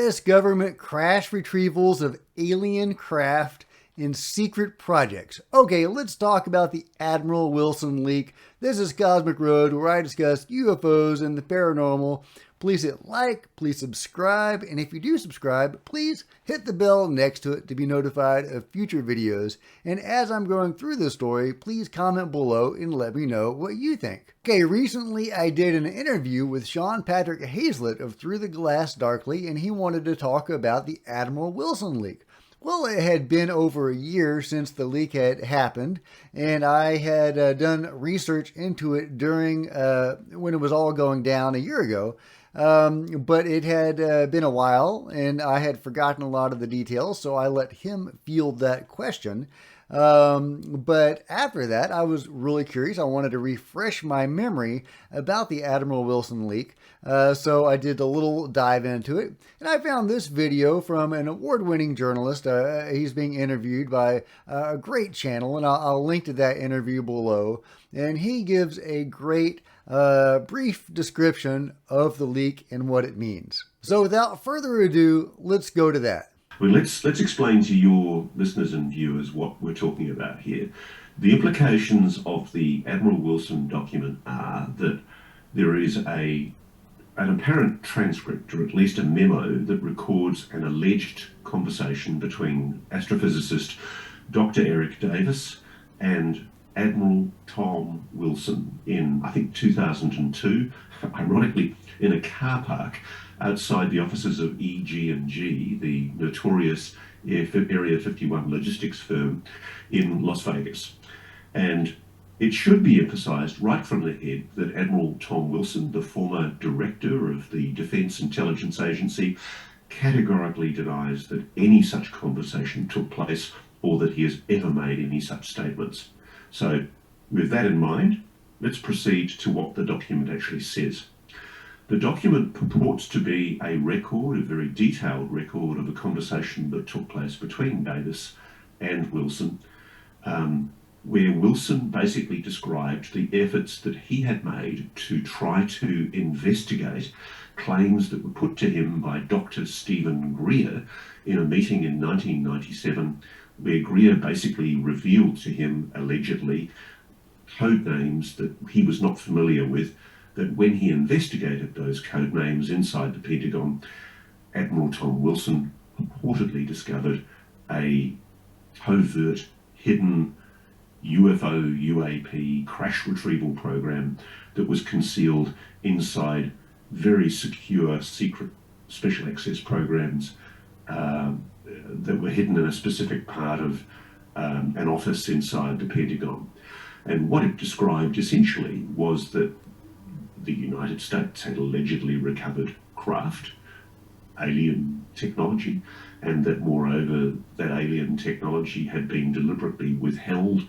U.S. government crash retrievals of alien craft in secret projects. Okay, let's talk about the Admiral Wilson leak. This is Cosmic Road, where I discuss UFOs and the paranormal. Please hit like, please subscribe, and if you do subscribe, please hit the bell next to it to be notified of future videos. And as I'm going through this story, please comment below and let me know what you think. Okay, recently I did an interview with Sean Patrick Hazlett of Through the Glass Darkly, and he wanted to talk about the Admiral Wilson leak. Well, it had been over a year since the leak had happened, and I had done research into it during when it was all going down a year ago. But it had been a while, and I had forgotten a lot of the details, so I let him field that question. But after that, I was really curious. I wanted to refresh my memory about the Admiral Wilson leak. So I did a little dive into it, and I found this video from an award-winning journalist. He's being interviewed by a great channel, and I'll link to that interview below. And he gives a great brief description of the leak and what it means. So without further ado, let's go to that. Well, let's explain to your listeners and viewers what we're talking about here. The implications of the Admiral Wilson document are that there is an apparent transcript, or at least a memo, that records an alleged conversation between astrophysicist Dr. Eric Davis and Admiral Tom Wilson in, I think, 2002, ironically, in a car park outside the offices of EG&G, the notorious Area 51 logistics firm in Las Vegas. And it should be emphasized right from the head that Admiral Tom Wilson, the former director of the Defense Intelligence Agency, categorically denies that any such conversation took place or that he has ever made any such statements. So with that in mind, let's proceed to what the document actually says. The document purports to be a record, a very detailed record of a conversation that took place between Davis and Wilson, where Wilson basically described the efforts that he had made to try to investigate claims that were put to him by Dr. Stephen Greer in a meeting in 1997, where Greer basically revealed to him, allegedly, code names that he was not familiar with, that when he investigated those code names inside the Pentagon, Admiral Tom Wilson purportedly discovered a covert, hidden UFO, U.A.P. crash retrieval program that was concealed inside very secure, secret special access programs that were hidden in a specific part of an office inside the Pentagon. And what it described essentially was that the United States had allegedly recovered craft, alien technology, and that moreover that alien technology had been deliberately withheld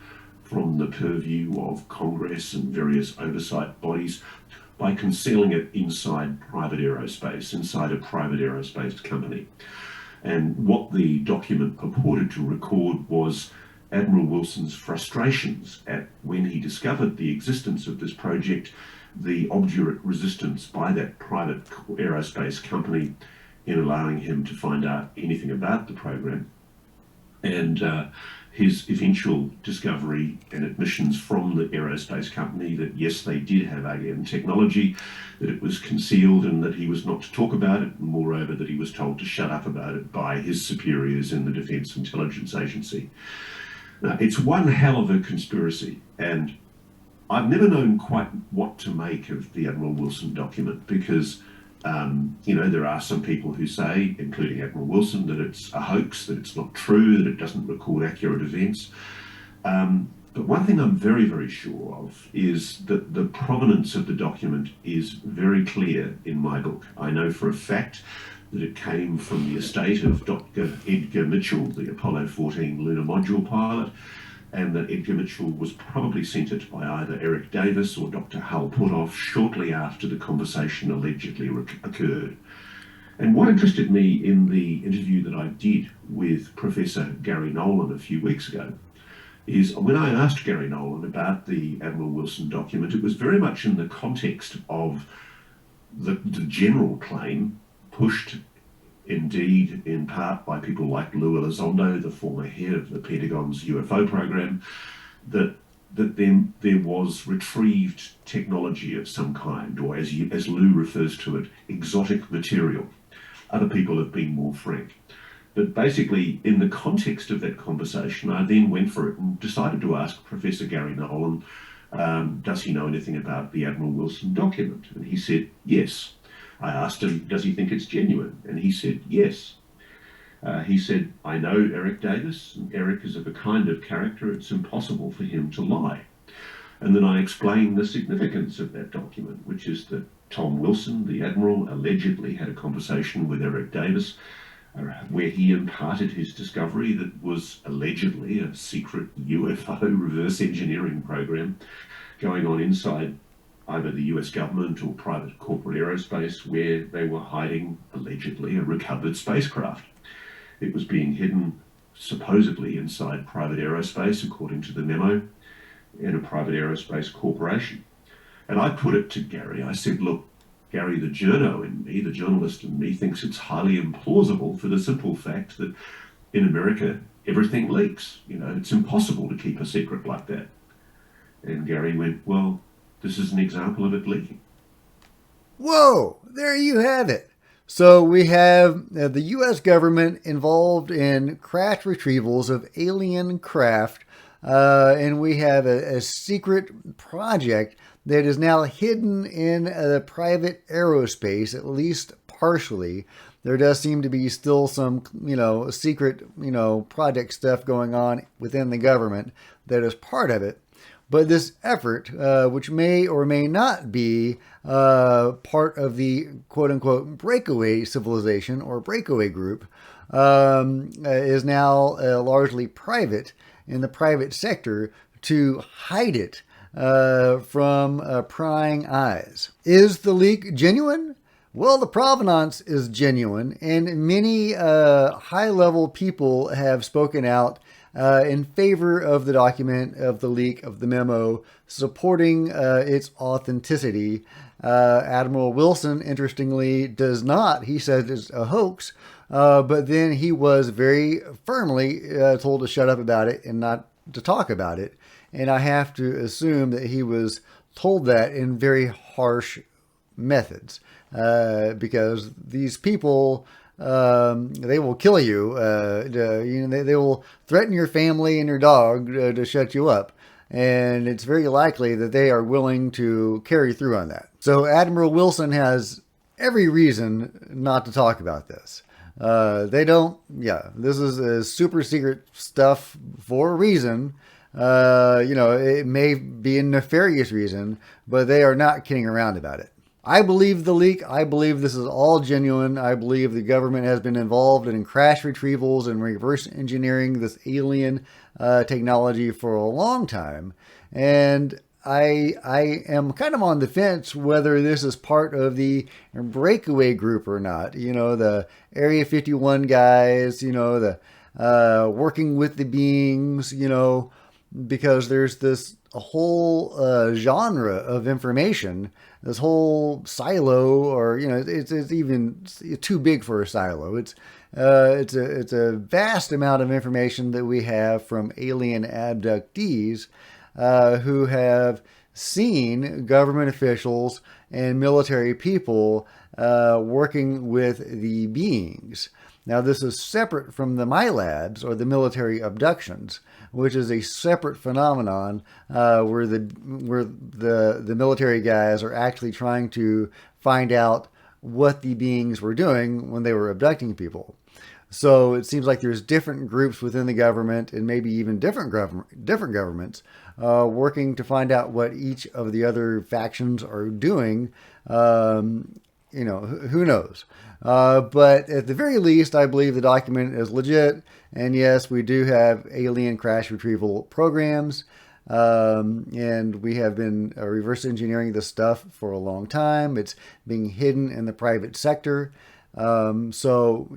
from the purview of Congress and various oversight bodies by concealing it inside private aerospace, inside a private aerospace company. And what the document purported to record was Admiral Wilson's frustrations at when he discovered the existence of this project, the obdurate resistance by that private aerospace company in allowing him to find out anything about the program, and his eventual discovery and admissions from the aerospace company that yes, they did have alien technology, that it was concealed and that he was not to talk about it, and moreover that he was told to shut up about it by his superiors in the Defense Intelligence Agency. Now, it's one hell of a conspiracy, and I've never known quite what to make of the Admiral Wilson document because, there are some people who say, including Admiral Wilson, that it's a hoax, that it's not true, that it doesn't record accurate events. But one thing I'm very, very sure of is that the provenance of the document is very clear in my book. I know for a fact that it came from the estate of Dr. Edgar Mitchell, the Apollo 14 lunar module pilot, and that Edgar Mitchell was probably sent it by either Eric Davis or Dr. Hal Puthoff shortly after the conversation allegedly occurred. And what interested me in the interview that I did with Professor Gary Nolan a few weeks ago is when I asked Gary Nolan about the Admiral Wilson document, it was very much in the context of the general claim pushed indeed in part by people like Lou Elizondo, the former head of the Pentagon's UFO program, that there was retrieved technology of some kind, or as Lou refers to it, exotic material. Other people have been more frank. But basically, in the context of that conversation, I then went for it and decided to ask Professor Gary Nolan, does he know anything about the Admiral Wilson document? And he said, yes. I asked him, does he think it's genuine? And he said, yes. He said, I know Eric Davis, and Eric is of a kind of character it's impossible for him to lie. And then I explained the significance of that document, which is that Tom Wilson, the Admiral, allegedly had a conversation with Eric Davis where he imparted his discovery that was allegedly a secret UFO reverse engineering program going on inside either the US government or private corporate aerospace, where they were hiding, allegedly, a recovered spacecraft. It was being hidden supposedly inside private aerospace, according to the memo, in a private aerospace corporation. And I put it to Gary, I said, look, Gary, the journo in me, the journalist in me, thinks it's highly implausible for the simple fact that in America, everything leaks. You know, it's impossible to keep a secret like that. And Gary went, well, this is an example of it leaking. Whoa, there you have it. So we have the U.S. government involved in crash retrievals of alien craft, and we have a secret project that is now hidden in the private aerospace, at least partially. There does seem to be still some, secret, project stuff going on within the government that is part of it. But this effort, which may or may not be part of the quote-unquote breakaway civilization or breakaway group, is now largely private in the private sector to hide it from prying eyes. Is the leak genuine? Well, the provenance is genuine, and many high-level people have spoken out in favor of the document, of the leak, of the memo, supporting its authenticity. Admiral Wilson, interestingly, does not. He says it's a hoax, but then he was very firmly told to shut up about it and not to talk about it. And I have to assume that he was told that in very harsh methods, because these people, they will kill you. They will threaten your family and your dog to shut you up. And it's very likely that they are willing to carry through on that. So Admiral Wilson has every reason not to talk about this. This is super secret stuff for a reason. It may be a nefarious reason, but they are not kidding around about it. I believe the leak. I believe this is all genuine. I believe the government has been involved in crash retrievals and reverse engineering this alien technology for a long time. And I am kind of on the fence whether this is part of the breakaway group or not. The Area 51 guys, the working with the beings, because there's a whole genre of information, this whole silo, or it's even too big for a silo. It's a vast amount of information that we have from alien abductees who have seen government officials and military people working with the beings. Now, this is separate from the MILABs, or the military abductions, which is a separate phenomenon where the military guys are actually trying to find out what the beings were doing when they were abducting people. So it seems like there's different groups within the government, and maybe even different governments, working to find out what each of the other factions are doing. Who knows? But at the very least, I believe the document is legit. And yes, we do have alien crash retrieval programs. And we have been reverse engineering this stuff for a long time. It's being hidden in the private sector. So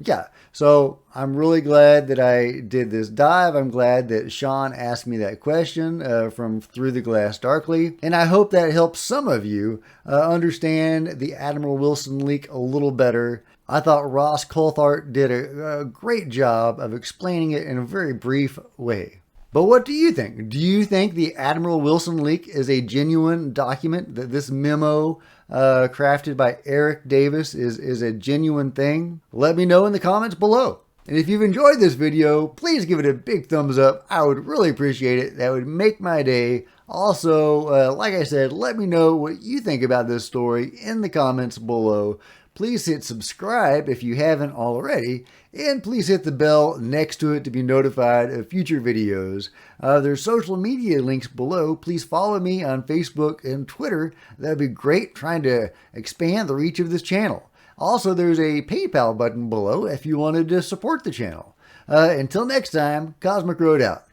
I'm really glad that I did this dive. I'm glad that Sean asked me that question from Through the Glass Darkly. And I hope that helps some of you understand the Admiral Wilson leak a little better. I thought Ross Coulthart did a great job of explaining it in a very brief way. But what do you think? Do you think the Admiral Wilson leak is a genuine document, that this memo crafted by Eric Davis is a genuine thing? Let me know in the comments below. And if you've enjoyed this video, please give it a big thumbs up. I would really appreciate it. That would make my day. Also, like I said, let me know what you think about this story in the comments below. Please hit subscribe if you haven't already, and please hit the bell next to it to be notified of future videos. There's social media links below. Please follow me on Facebook and Twitter. That'd be great, trying to expand the reach of this channel. Also, there's a PayPal button below if you wanted to support the channel. Until next time, Cosmic Road out.